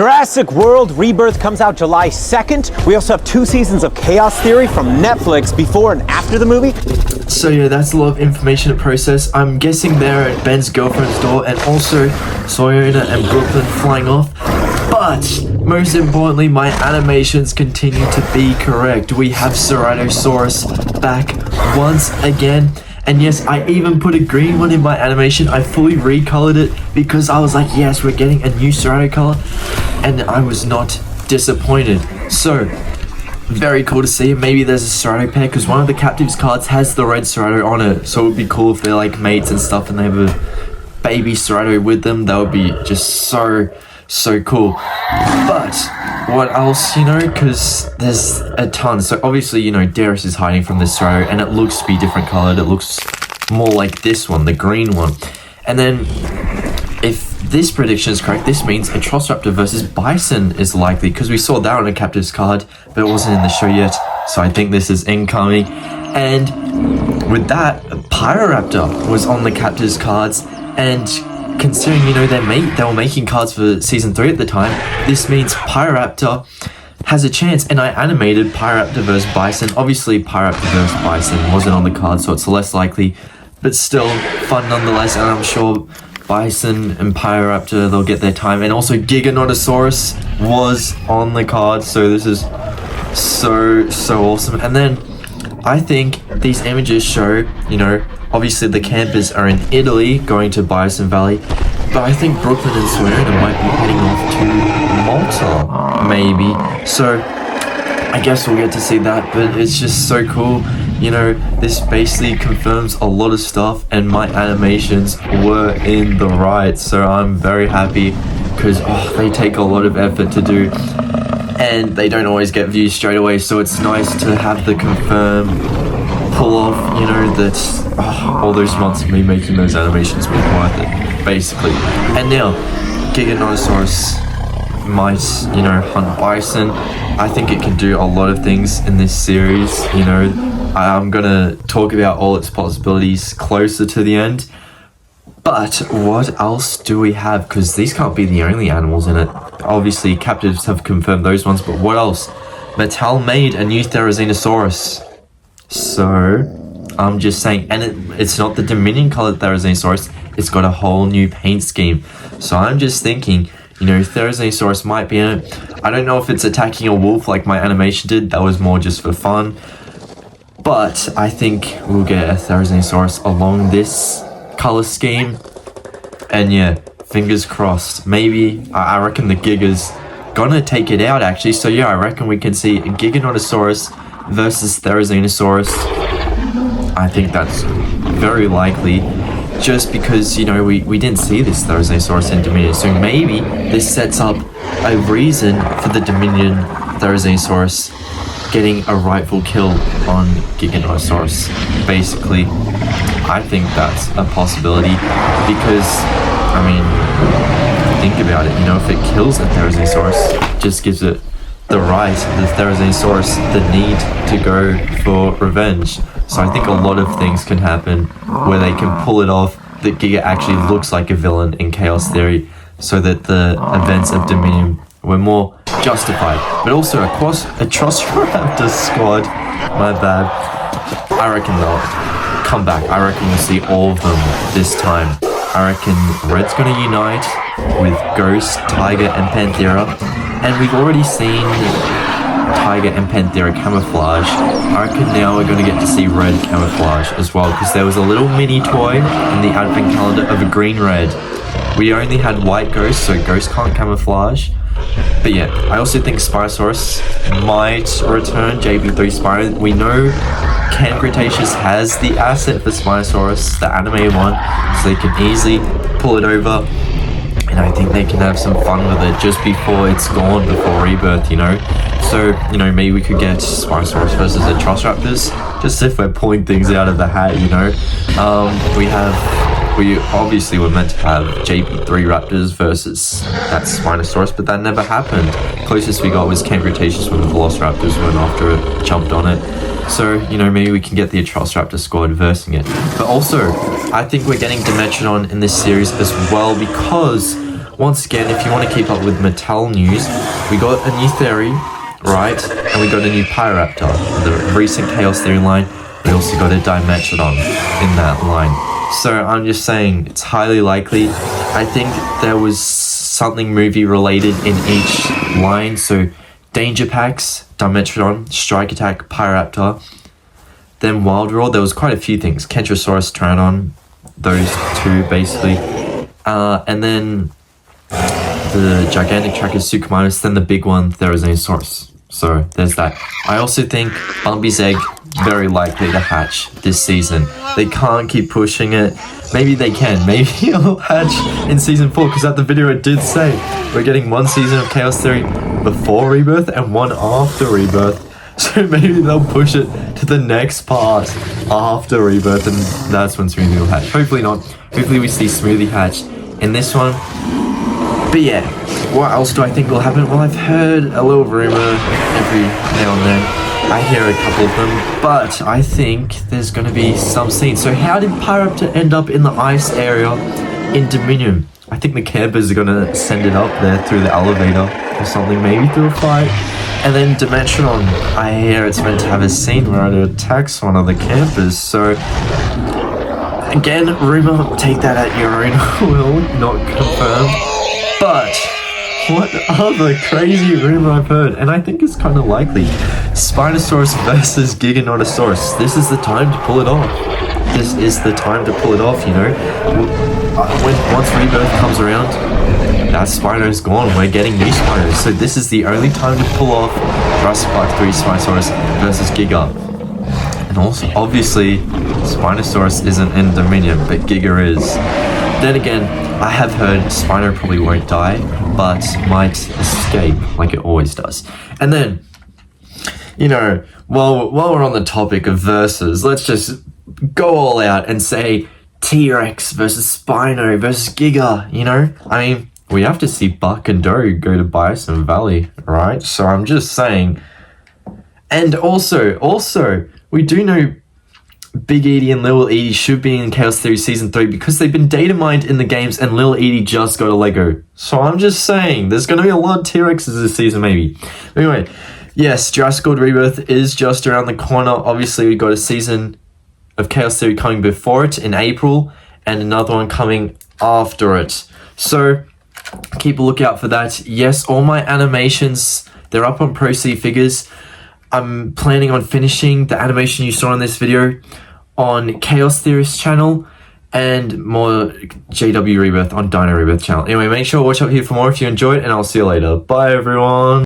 Jurassic World Rebirth comes out July 2nd. We also have 2 seasons of Chaos Theory from Netflix before and after the movie. So yeah, that's a lot of information to process. I'm guessing they're at Ben's girlfriend's door and also Soyona and Brooklyn flying off. But most importantly, my animations continue to be correct. We have Ceratosaurus back once again. And yes, I even put a green one in my animation. I fully recolored it because I was like, yes, we're getting a new Cerato color. And I was not disappointed. So, very cool to see. Maybe there's a Cerato pair because one of the captives cards has the red Cerato on it. So it would be cool if they're like mates and stuff and they have a baby Cerato with them. That would be just so cool. But what else, you know, because there's a ton. So obviously, you know, Darius is hiding from this Cerato and it looks to be different colored. It looks more like this one, the green one. And then if this prediction is correct, this means Atrociraptor Vs Bison is likely because we saw that on a captives card, but it wasn't in the show yet. So I think this is incoming. And with that, Pyroraptor was on the captives cards, and considering, you know, they were making cards for season 3 at the time, this means Pyroraptor has a chance. And I animated Pyroraptor vs Bison. Obviously Pyroraptor vs Bison wasn't on the card, so it's less likely, but still fun nonetheless. And I'm sure Bison and Pyroraptor, they'll get their time. And also Giganotosaurus was on the card, so this is so awesome. And then I think these images show, you know, obviously the campers are in Italy going to Bison Valley, but I think Brooklyn and Soyona might be heading off to Malta, maybe. So I guess we'll get to see that, but it's just so cool. You know, this basically confirms a lot of stuff and my animations were in the right. So I'm very happy because they take a lot of effort to do and they don't always get views straight away. So it's nice to have the confirm pull off, you know, that all those months of me making those animations was worth it, basically. And now, Giganotosaurus might, you know, hunt bison. I think it can do a lot of things in this series, you know. I'm gonna talk about all its possibilities closer to the end. But what else do we have? Because these can't be the only animals in it. Obviously, captives have confirmed those ones, but what else? Mattel made a new Therizinosaurus. So, I'm just saying, and it's not the Dominion colored Therizinosaurus, it's got a whole new paint scheme. So I'm just thinking, you know, Therizinosaurus might be in it. I don't know if it's attacking a wolf like my animation did, that was more just for fun. But I think we'll get a Therizinosaurus along this color scheme. And yeah, fingers crossed. Maybe, I reckon the Giga's gonna take it out actually. So yeah, I reckon we can see Giganotosaurus versus Therizinosaurus. I think that's very likely, just because, you know, we didn't see this Therizinosaurus in Dominion. So maybe this sets up a reason for the Dominion Therizinosaurus getting a rightful kill on Giganotosaurus. Basically, I think that's a possibility because, I mean, think about it, you know, if it kills a Therizinosaurus, it just gives it the right, the Therizinosaurus, the need to go for revenge. So I think a lot of things can happen where they can pull it off, that Giga actually looks like a villain in Chaos Theory, so that the events of Dominion were more justified. But also across Atrociraptor squad, my bad, I reckon they'll come back. I reckon we'll see all of them this time. I reckon Red's gonna unite with Ghost, Tiger, and Panthera, and we've already seen Tiger and Panthera camouflage. I reckon now we're gonna get to see Red camouflage as well, because there was a little mini toy in the advent calendar of a green Red. We only had white Ghost, so Ghost can't camouflage. But yeah, I also think Spinosaurus might return, JB3 Spino. We know Camp Cretaceous has the asset for Spinosaurus, the animated one, so they can easily pull it over. And I think they can have some fun with it just before it's gone, before Rebirth, you know. So, you know, maybe we could get Spinosaurus versus Atrociraptors, just if we're pulling things out of the hat, you know. We obviously were meant to have JP3 Raptors versus that Spinosaurus, but that never happened. Closest we got was Camp Cretaceous when the Velociraptors went after it, jumped on it. So, you know, maybe we can get the Atrociraptor squad versing it. But also, I think we're getting Dimetrodon in this series as well, because once again, if you want to keep up with Mattel news, we got a new theory, right? And we got a new Pyroraptor, the recent Chaos Theory line. We also got a Dimetrodon in that line. So I'm just saying, it's highly likely. I think there was something movie related in each line. So Danger Packs, Dimetrodon, Strike Attack, Pyroraptor. Then Wild Roar, there was quite a few things. Kentrosaurus, Pteranodon, those two basically. And then the gigantic trackers, Suchomimus, then the big one, Therizinosaurus. So there's that. I also think Bumpy's egg, very likely to hatch this season. They can't keep pushing it. Maybe they can. Maybe it'll hatch in season 4, because at the video it did say we're getting one season of Chaos Theory before Rebirth and one after Rebirth. So maybe they'll push it to the next part after Rebirth, and that's when Smoothie will hatch. Hopefully not. Hopefully we see Smoothie hatch in this one. But yeah, what else do I think will happen? Well, I've heard a little rumor every now and then. I hear a couple of them, but I think there's going to be some scenes. So how did Pyroraptor end up in the ice area in Dominion? I think the campers are going to send it up there through the elevator or something, maybe through a fight. And then Dimetrodon, I hear it's meant to have a scene where it attacks one of the campers. So again, rumor, take that at your own will, not confirmed. But what other crazy rumor I've heard, and I think it's kind of likely. Spinosaurus vs Giganotosaurus. This is the time to pull it off. This is the time to pull it off, you know. Once Rebirth comes around, that Spino's gone. We're getting new Spinos. So this is the only time to pull off Jurassic Park 3 Spinosaurus versus Giga. And also, obviously, Spinosaurus isn't in Dominion, but Giga is. Then again, I have heard Spino probably won't die, but might escape like it always does. And then, you know, while we're on the topic of versus, let's just go all out and say T-Rex versus Spino versus Giga, you know? I mean, we have to see Buck and Doe go to Bison Valley, right? So I'm just saying. And also, we do know Big Edie and Little Edie should be in Chaos Theory Season 3 because they've been data mined in the games and Little Edie just got a Lego. So I'm just saying, there's going to be a lot of T-Rexes this season maybe. Anyway, yes, Jurassic World Rebirth is just around the corner. Obviously, we got a season of Chaos Theory coming before it in April and another one coming after it. So keep a lookout for that. Yes, all my animations, they're up on ProC Figures. I'm planning on finishing the animation you saw in this video on Chaos Theorist channel and more JW Rebirth on Dino Rebirth channel. Anyway, make sure to watch up here for more if you enjoyed, and I'll see you later. Bye, everyone.